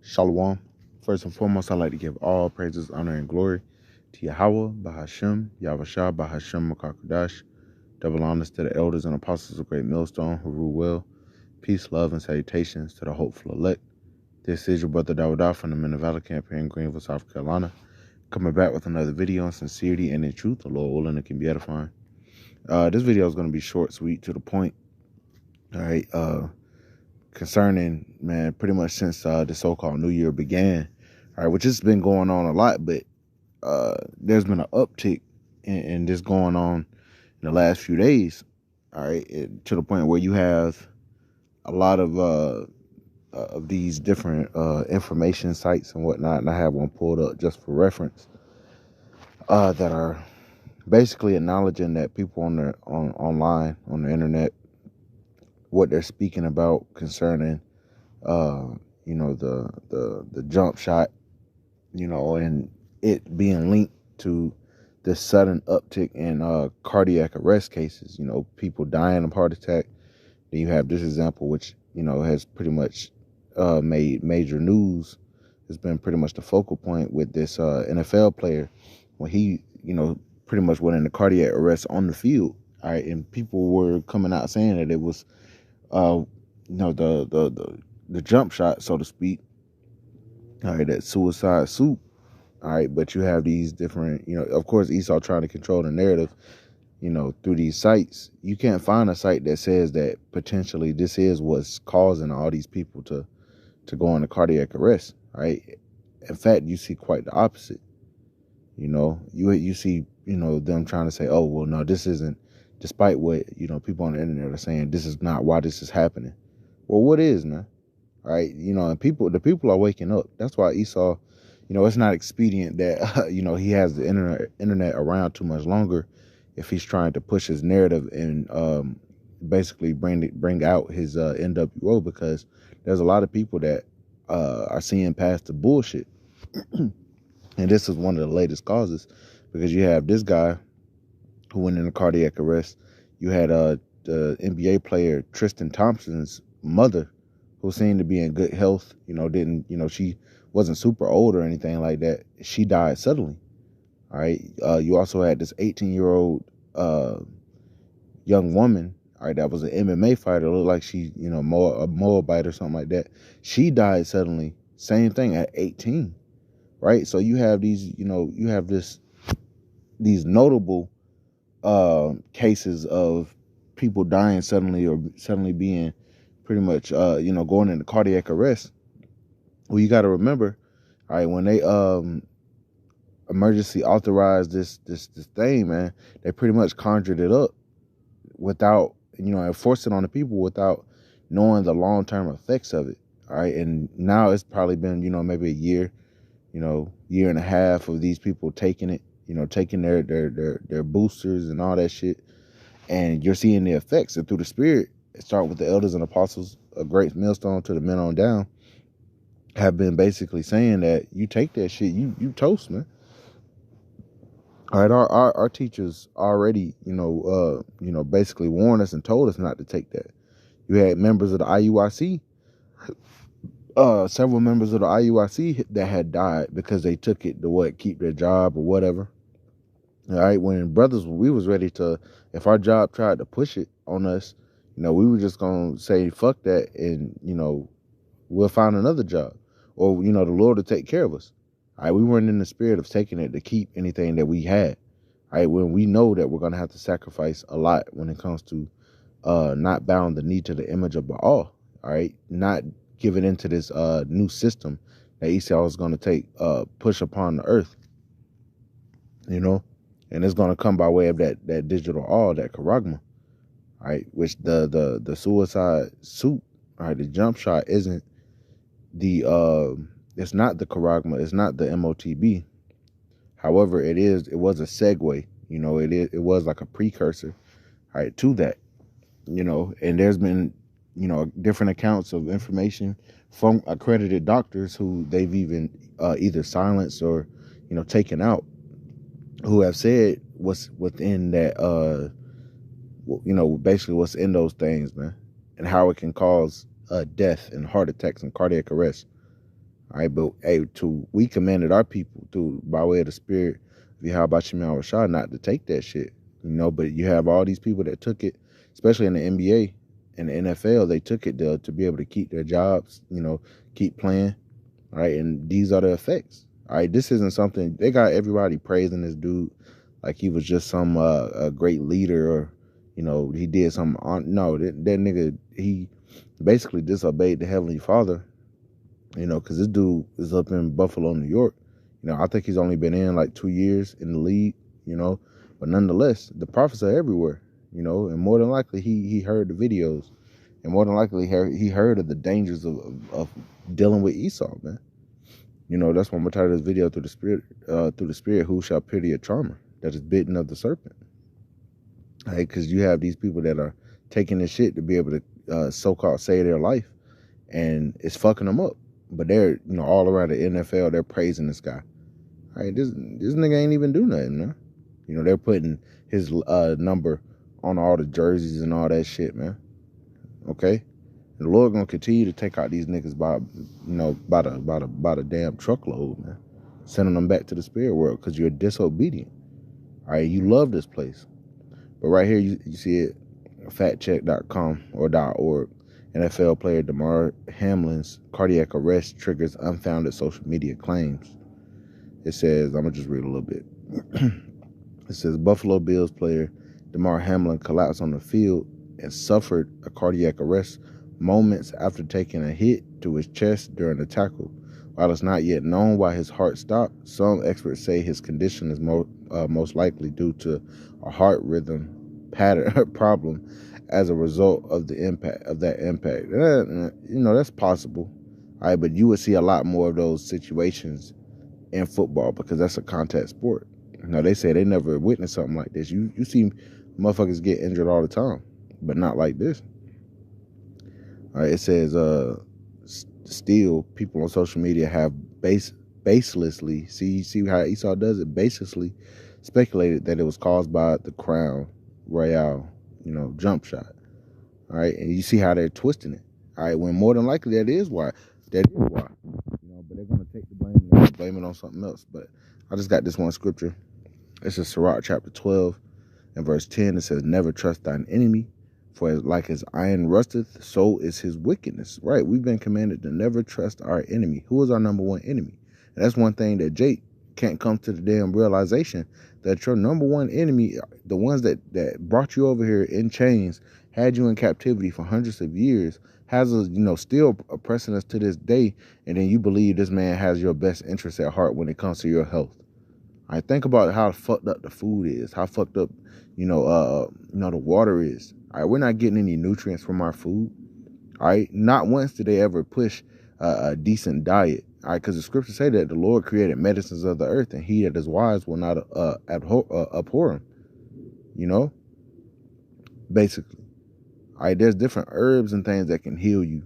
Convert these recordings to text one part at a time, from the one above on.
Shalom. First and foremost, I'd like to give all praises, honor, and glory to Yahweh, Bahashem, Yahweh Bahashem, Makakadash. Double honors to the elders and apostles of Great Millstone who rule well. Peace, love, and salutations to the hopeful elect. This is your brother Dawadah from the Men of Valor Camp here in Greenville, South Carolina. Coming back with another video on sincerity and in truth, the Lord willing it can be edifying. This video is going to be short, sweet, to the point. All right. Concerning, man, pretty much since the so-called New Year began, all right, which has been going on a lot, but there's been an uptick in this going on in the last few days, all right, to the point where you have a lot of these different information sites and whatnot, and I have one pulled up just for reference, that are basically acknowledging that people online on the internet, what they're speaking about concerning the jump shot, and it being linked to this sudden uptick in cardiac arrest cases, people dying of heart attack. Then you have this example, which has pretty much made major news. It's been pretty much the focal point with this NFL player when he pretty much went into cardiac arrest on the field. All right, and people were coming out saying that it was the jump shot, so to speak. All right, that suicide soup. All right, but you have these different, of course, Esau trying to control the narrative, through these sites. You can't find a site that says that potentially this is what's causing all these people to go into cardiac arrest. All right. In fact, you see quite the opposite. You see, them trying to say, oh, well, no, this isn't, despite what, people on the internet are saying, this is not why this is happening. Well, what is, man? All right. And the people are waking up. That's why Esau, it's not expedient that, he has the internet around too much longer if he's trying to push his narrative and basically bring out his NWO, because there's a lot of people that are seeing past the bullshit. And this is one of the latest causes, because you have this guy who went into cardiac arrest. You had the NBA player Tristan Thompson's mother, who seemed to be in good health, she wasn't super old or anything like that. She died suddenly. All right. You also had this 18-year-old young woman, all right, that was an MMA fighter. Looked like she, a Moabite or something like that. She died suddenly. Same thing at 18. Right. So you have these, you have these notable cases of people dying suddenly, or suddenly being pretty much, going into cardiac arrest. Well, you got to remember, all right, when they emergency authorized this thing, man, they pretty much conjured it up without, and forced it on the people without knowing the long-term effects of it. All right. And now it's probably been, maybe a year, year and a half of these people taking it, taking their boosters and all that shit. And you're seeing the effects. And through the spirit, it start with the elders and apostles, a great millstone to the men on down, have been basically saying that you take that shit, you toast, man. All right, our teachers already, basically warned us and told us not to take that. You had members of the IUIC, several members of the IUIC that had died because they took it to keep their job or whatever. All right, when brothers, we was ready to, if our job tried to push it on us, we were just going to say, fuck that, and, we'll find another job, or, the Lord will take care of us. All right, we weren't in the spirit of taking it to keep anything that we had. All right, when we know that we're going to have to sacrifice a lot when it comes to not bowing the knee to the image of Baal. All right, not giving into this new system that Esau is going to push upon the earth. And it's going to come by way of that digital all, that charagma. All right, which the suicide suit, all right, the jump shot isn't it's not the charagma, it's not the MOTB. However, it was a segue, it was like a precursor, all right, to that, and there's been, different accounts of information from accredited doctors who they've even either silenced or, taken out, who have said what's within that, basically what's in those things, man, and how it can cause death and heart attacks and cardiac arrest. All right, but hey, we commanded our people through by way of the Spirit, how about you, Rashad, not to take that shit. But you have all these people that took it, especially in the NBA and the NFL. They took it to be able to keep their jobs, keep playing. All right, and these are the effects. All right, this isn't something they got everybody praising this dude like he was just some a great leader, or he did something on. No, that nigga, he basically disobeyed the Heavenly Father. Because this dude is up in Buffalo, New York. I think he's only been in like 2 years in the league. But nonetheless, the prophets are everywhere. And more than likely he heard the videos, and more than likely he heard of the dangers of dealing with Esau, man. That's why I'm gonna title this video through the spirit, who shall pity a charmer that is bitten of the serpent. Right? Because you have these people that are taking this shit to be able to so-called save their life, and it's fucking them up. But they're, all around the NFL, they're praising this guy. All right, this nigga ain't even do nothing, man. They're putting his number on all the jerseys and all that shit, man. Okay? And the Lord gonna continue to take out these niggas by the damn truckload, man. Sending them back to the spirit world because you're disobedient. All right, you love this place. But right here, you see it, factcheck.com or .org. NFL player Damar Hamlin's cardiac arrest triggers unfounded social media claims. It says, I'm going to just read a little bit. It says, Buffalo Bills player Damar Hamlin collapsed on the field and suffered a cardiac arrest moments after taking a hit to his chest during a tackle. While it's not yet known why his heart stopped, some experts say his condition is most likely due to a heart rhythm pattern problem as a result of the impact of that impact. That's possible. All right, but you would see a lot more of those situations in football because that's a contact sport. They say they never witnessed something like this. You see motherfuckers get injured all the time, but not like this. All right, it says still people on social media have baselessly, see how Esau does it, baselessly speculated that it was caused by the Crown Royale, jump shot. All right, and you see how they're twisting it. All right, when more than likely that is why. But they're gonna take the blame and blame it on something else. But I just got this one scripture. It's in Sirach chapter 12 and verse 10. It says, "Never trust thine enemy, for like as iron rusteth, so is his wickedness." Right? We've been commanded to never trust our enemy. Who is our number one enemy? And that's one thing that Jake can't come to the damn realization, that your number one enemy, the ones that brought you over here in chains, had you in captivity for hundreds of years, has us, still oppressing us to this day, and then you believe this man has your best interest at heart when it comes to your health. I think about how fucked up the food is, how fucked up, the water is. All right, we're not getting any nutrients from our food. All right, not once did they ever push a decent diet. All right, because the scriptures say that the Lord created medicines of the earth, and he that is wise will not abhor them. Basically. All right, there's different herbs and things that can heal you,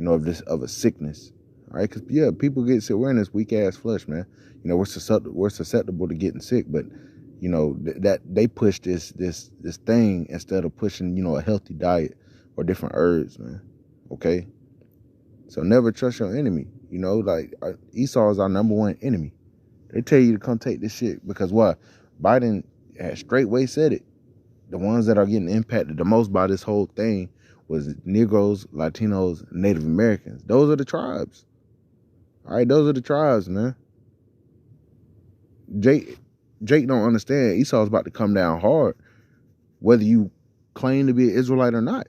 of a sickness. All right, because people get sick. We're in this weak ass flesh, man. We're susceptible to getting sick, but that they push this thing instead of pushing a healthy diet or different herbs, man. Okay, so never trust your enemy. Esau is our number one enemy. They tell you to come take this shit because what? Biden has straightway said it. The ones that are getting impacted the most by this whole thing was Negroes, Latinos, Native Americans. Those are the tribes. All right, those are the tribes, man. Jake don't understand. Esau's about to come down hard, whether you claim to be an Israelite or not.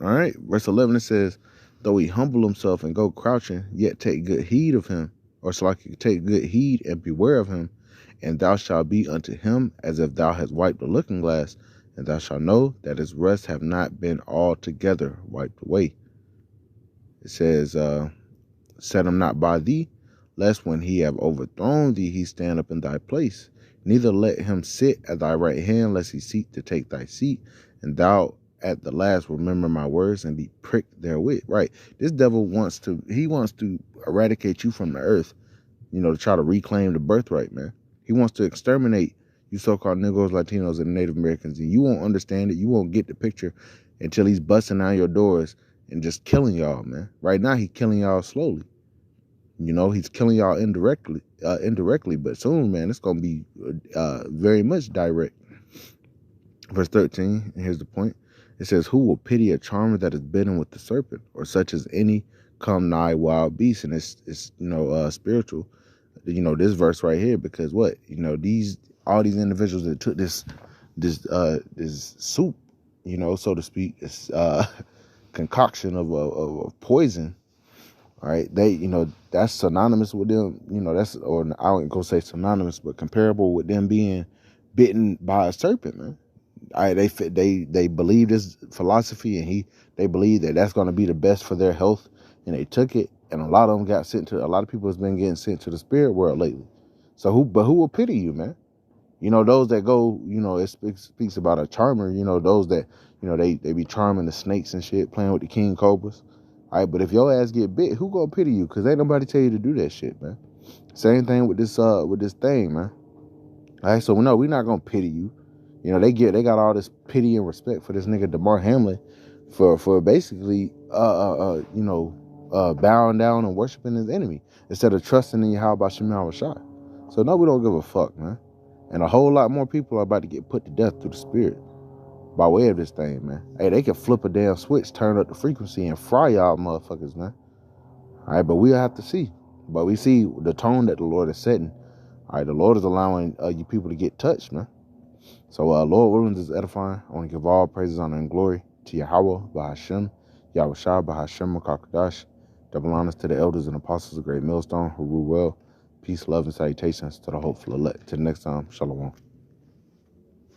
All right, verse 11, it says, "Though he humble himself and go crouching, yet take good heed of him," or so like you take good heed and beware of him, "and thou shalt be unto him as if thou hast wiped a looking glass, and thou shalt know that his rest have not been altogether wiped away." It says, "Set him not by thee, lest when he have overthrown thee, he stand up in thy place. Neither let him sit at thy right hand, lest he seek to take thy seat. And thou at the last remember my words and be pricked therewith." Right. This devil wants to eradicate you from the earth, to try to reclaim the birthright, man. He wants to exterminate you so-called Negroes, Latinos, and Native Americans. And you won't understand it. You won't get the picture until he's busting down your doors and just killing y'all, man. Right now, he killing y'all slowly. You know, he's killing y'all indirectly, but soon, man, it's gonna be very much direct. Verse 13, and here's the point. It says, who will pity a charmer that is bitten with the serpent, or such as any come nigh wild beast? And it's spiritual. You know, this verse right here, because what? You know, all these individuals that took this soup, you know, so to speak, this concoction of poison. All right, they, you know, that's synonymous with them, you know, or I wouldn't go say synonymous, but comparable with them being bitten by a serpent, man. They believe this philosophy, and they believe that that's going to be the best for their health, and they took it, and a lot of them a lot of people has been getting sent to the spirit world lately. So who will pity you, man? You know, those that go, you know, it speaks about a charmer, you know, those that, you know, they be charming the snakes and shit, playing with the king cobras. All right, but if your ass get bit, who gonna pity you? Because ain't nobody tell you to do that shit, man. Same thing with this thing, man. All right, so no, we're not gonna pity you. You know, they got all this pity and respect for this nigga DeMar Hamlin for basically bowing down and worshiping his enemy instead of trusting in Yahweh Shem Shai. So no, we don't give a fuck, man. And a whole lot more people are about to get put to death through the spirit by way of this thing, man. Hey, they can flip a damn switch, turn up the frequency, and fry y'all motherfuckers, man. All right, but we'll have to see. But we see the tone that the Lord is setting. All right, the Lord is allowing you people to get touched, man. So, Lord willing, this is edifying. I want to give all praises, honor, and glory to Yahweh, Bahashem, Yahweh Shah, Bahashem, Makakadash. Double honors to the elders and apostles of Great Millstone who rule well. Peace, love, and salutations to the hopeful elect. Till next time, Shalom.